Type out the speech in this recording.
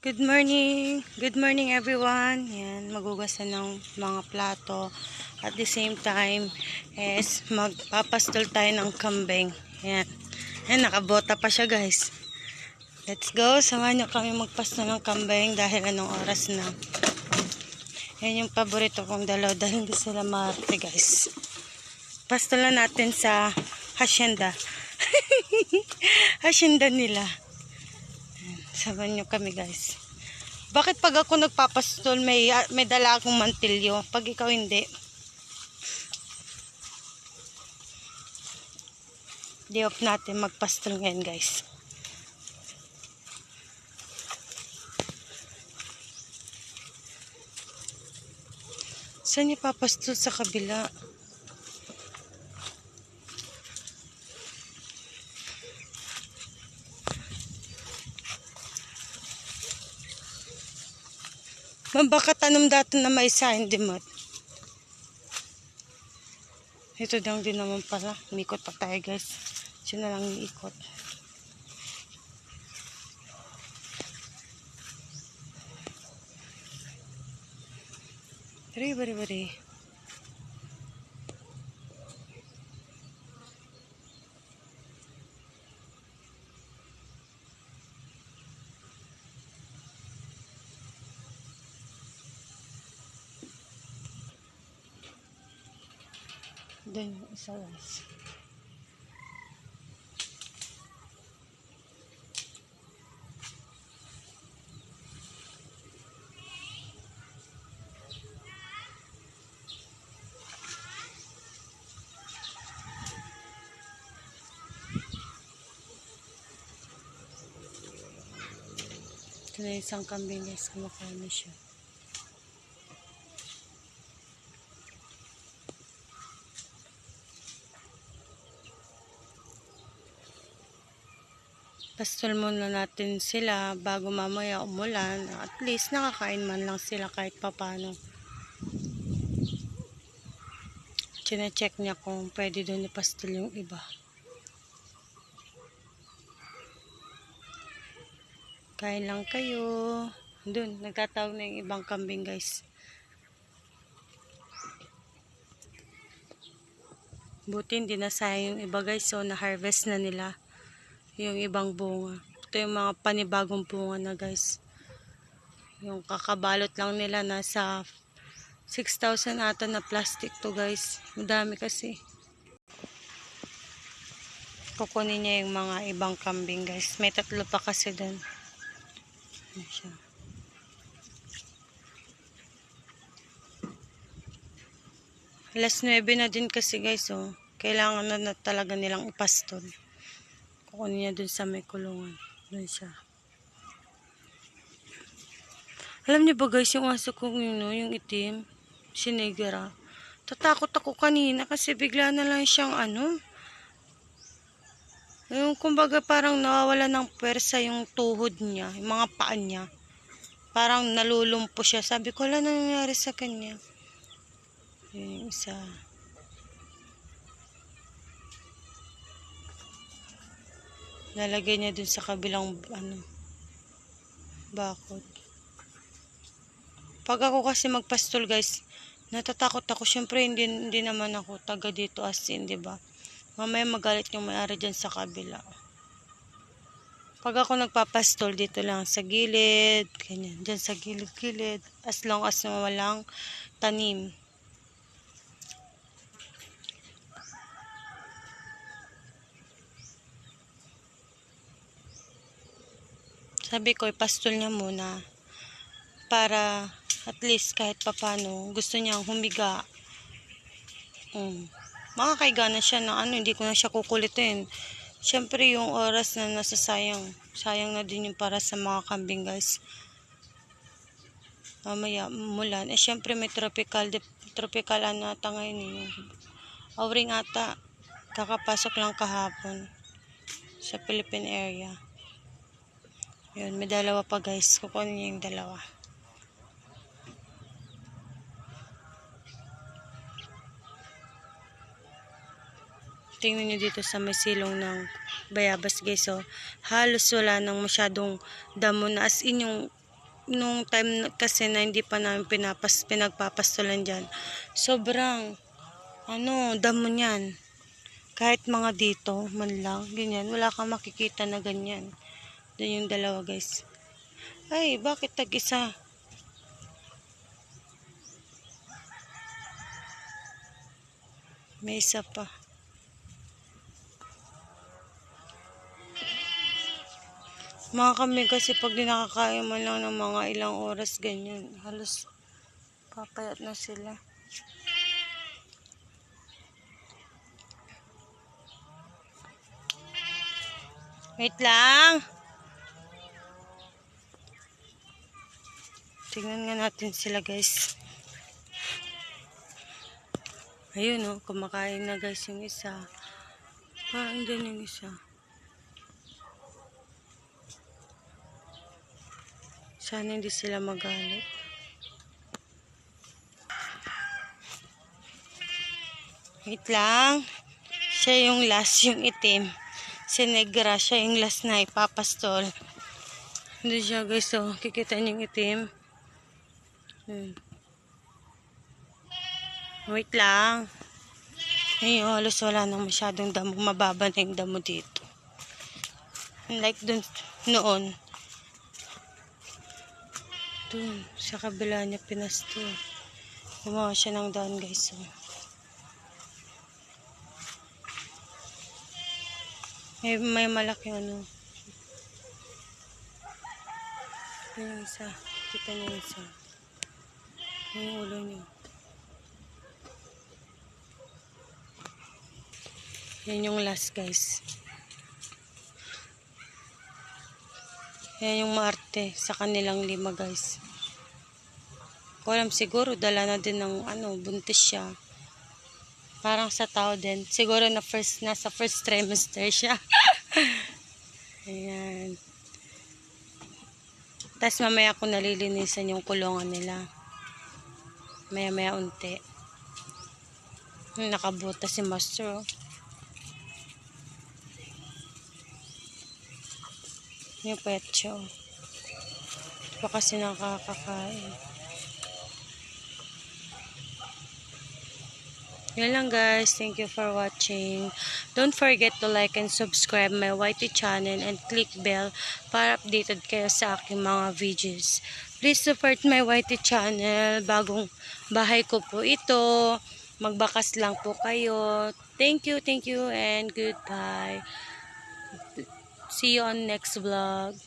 Good morning! Good morning everyone! Yan, magugasan ng mga plato. At the same time, is magpapastol tayo ng kambing. Yan. Yan, nakabota pa siya guys. Let's go! Samahan nyo kami magpastol ng kambing dahil anong oras na. Yan yung paborito kong dalaw dahil hindi sila maarte guys. Pastolan natin sa hacienda. Hacienda nila. Samahan nyo kami guys. Bakit pag ako nagpapastol may dala akong mantilyo? Pag ikaw hindi. Day off natin magpastol ngayon guys. Saan niyo papastol sa kabila? Baka tanong dati na may sign, di mo? Ito lang din naman pala. Umikot pa tayo guys. Siya na lang iikot. Bari. Doon yung isa guys. Ito na isang kambing guys. Kumakain na siya. Pastol muna natin sila bago mamaya umulan. At least nakakain man lang sila kahit papano. Chine-check niya kung pwede doon ipastol yung iba. Kain lang kayo. Doon, nagtatawag na yung ibang kambing guys. Buti hindi nasayang yung iba guys. So, na-harvest na nila yung ibang bunga. Ito yung mga panibagong bunga na guys. Yung kakabalot lang nila nasa 6,000 ata na plastic to guys. Madami kasi. Kukunin niya yung mga ibang kambing guys. May 3 pa kasi doon. Ayan siya. Alas 9 na din kasi guys oh. Kailangan na talaga nilang ipastol. Kukunin niya dun sa may kulungan. Dun siya. Alam niyo ba guys, yung aso ko yung itim, si Negera. Tatakot ako kanina kasi bigla na lang siyang yung kumbaga parang nawawala ng pwersa yung tuhod niya, yung mga paa niya. Parang nalulumpo siya. Sabi ko, wala na nangyari sa kanya. Yun yung isa. Nalagay niya dun sa kabilang bakod. Pag ako kasi magpastol guys, natatakot ako. Syempre hindi naman ako taga dito as in, 'di ba? Mamaya magalit yung may-ari diyan sa kabila. Pag ako nagpapastol dito lang sa gilid, ganyan, diyan sa gilid-gilid, as long as walang tanim. Sabi ko, ipastol niya muna para at least kahit papano gusto niyang humiga. Makakaiga na siya na hindi ko na siya kukulitin. Siyempre yung oras na nasasayang, sayang na din yung para sa mga kambing guys. Mamaya mulan. Siyempre may tropical ata ngayon yung Auring ata. Kakapasok lang kahapon sa Philippine area. Yun, may dalawa pa guys. Kukunin niya yung dalawa. Tingnan nyo dito sa may silong ng bayabas guys. So, halos wala nang masyadong damo na as in yung nung time kasi na hindi pa namin pinagpapastulan dyan, sobrang, damo niyan. Kahit mga dito, man lang, ganyan, wala kang makikita na ganyan. Doon yung dalawa, guys. Ay, bakit tag-isa? May isa pa. Mga kami kasi pag di nakakain man lang ng mga ilang oras ganyan, halos papayat na sila. Wait lang. Tingnan nga natin sila, guys. Ayun, oh, kumakain na, guys, yung isa. Parang dyan yung isa. Sana hindi sila magalit. Wait lang. Siya yung last, yung itim. Si Negra, siya yung last na ipapastol. Hindi siya, guys, oh. Kikita niyo yung itim. Wait lang. Ay, halos wala nang masyadong damo. Mababa na yung damo dito. Unlike dun noon. Dun, sa kabila niya pinasto. Gumawa siya ng daan, guys. So. May malaki ano. Ito yung isa. Kita niyo yung isa. Yung ulo niyo. Yan yung last, guys. Yan yung maarte sa kanilang 5, guys. Kung alam, siguro dala na din ng buntis siya. Parang sa tao din. Siguro nasa first trimester siya. Ayan. Tapos mamaya ko nalilinisan yung kulungan nila. Maya unti. Nakabuta si Master, oh. Yung petso. Ito pa kasi nakakakain. Yan lang, guys. Thank you for watching. Don't forget to like and subscribe my YT channel and click bell para updated kayo sa aking mga videos. Please support my YT channel. Bagong bahay ko po ito. Magbakas lang po kayo. Thank you, and goodbye. See you on next vlog.